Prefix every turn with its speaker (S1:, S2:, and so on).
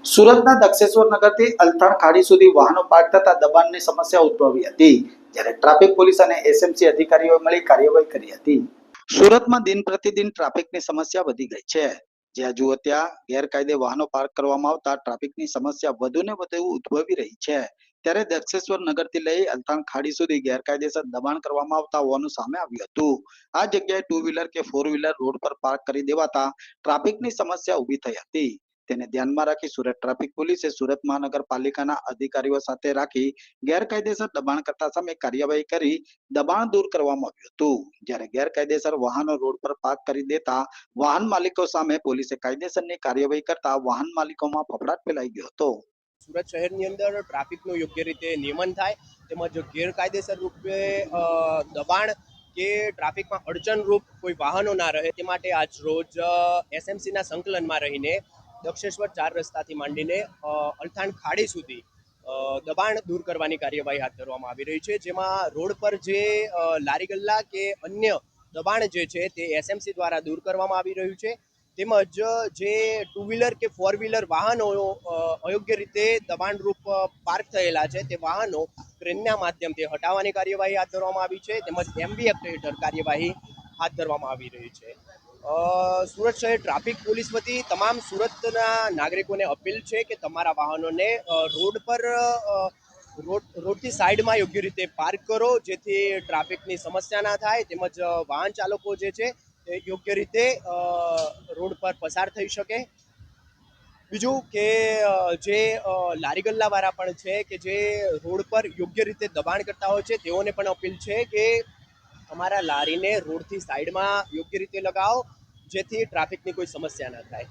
S1: સુરતના દક્ષેશ્વર નગરથી અલથાણ ખાડી સુધી વાહનો પાર્ક થતા દબાણની સમસ્યા ઉદ્ભવી હતી, જ્યારે ટ્રાફિક પોલીસ અને એસએમસી અધિકારીઓએ મળી કાર્યવાહી કરી હતી. સુરતમાં દિન પ્રતિદિન ટ્રાફિકની સમસ્યા વધી ગઈ છે. જ્યાં જુઓ ત્યાં ગેરકાયદે વાહનો પાર્ક કરવામાં આવતા ટ્રાફિકની સમસ્યા વધુને વધુ ઉદ્ભવી રહી છે. ત્યારે દક્ષેશ્વર નગરથી લઈ અલથાણ ખાડી સુધી ગેરકાયદેસર દબાણ કરવામાં આવતા હોવાનું સામે આવ્યું હતું. આ જગ્યાએ ટુ વ્હીલર કે ફોર વ્હીલર રોડ પર પાર્ક કરી દેવાતા ટ્રાફિકની સમસ્યા ઊભી થઈ હતી. તેને ધ્યાનમાં રાખી સુરત ટ્રાફિક પોલીસે સુરત મહાનગરપાલિકાના અધિકારીઓ સાથે રાખી ગેરકાયદેસર દબાણ કરતા સામે કાર્યવાહી કરી દબાણ દૂર કરવામાં આવ્યું હતું. જ્યારે ગેરકાયદેસર વાહનો રોડ પર પાર્ક કરી દેતા વાહન માલિકો સામે પોલીસે કાયદેસરની કાર્યવાહી કરતા વાહન માલિકોમાં ફફડાટ ફેલાઈ ગયો હતો.
S2: સુરત શહેરની અંદર ટ્રાફિકનું યોગ્ય રીતે નિયમન થાય તેમજ ગેરકાયદેસર રૂપે દબાણ કે ટ્રાફિકમાં અડચણરૂપ કોઈ વાહનો ના રહે તે માટે આજ રોજ એસએમસીના સંકલનમાં રહીને દક્ષેશ્વર 4 રસ્તાથી માંડીને અલથાણ ખાડી સુધી દબાણ દૂર કરવાની કાર્યવાહી હાથ ધરવામાં આવી રહી છે, જેમાં રોડ પર જે લારી ગલ્લા કે અન્ય દબાણ જે છે તે એસએમસી દ્વારા દૂર કરવામાં આવી રહ્યું છે. તેમજ જે ટુ વ્હીલર કે ફોર વ્હીલર વાહનો અયોગ્ય રીતે દબાણરૂપ પાર્ક થયેલા છે તે વાહનો ક્રેનના માધ્યમથી હટાવવાની કાર્યવાહી હાથ ધરવામાં આવી છે. તેમજ એમબી એક્ટ હેઠળ કાર્યવાહી હાથ ધરવામાં આવી રહી છે. સુરત શહેર ટ્રાફિક પોલીસ વતી તમામ સુરતના નાગરિકોને અપીલ છે કે તમારા વાહનોને રોડ પર રોડથી સાઈડમાં યોગ્ય રીતે પાર્ક કરો, જેથી ટ્રાફિકની સમસ્યા ના થાય. તેમજ વાહન ચાલકો જે છે એ યોગ્ય રીતે રોડ પર પસાર થઈ શકે. બીજું કે જે લારી ગલ્લાવાળા પણ છે કે જે રોડ પર યોગ્ય રીતે દબાણ કરતા હોય છે તેઓને પણ અપીલ છે કે તમારા લારીને રોડથી સાઈડમાં યોગ્ય રીતે લગાવો, જેથી ટ્રાફિકની કોઈ સમસ્યા ના થાય.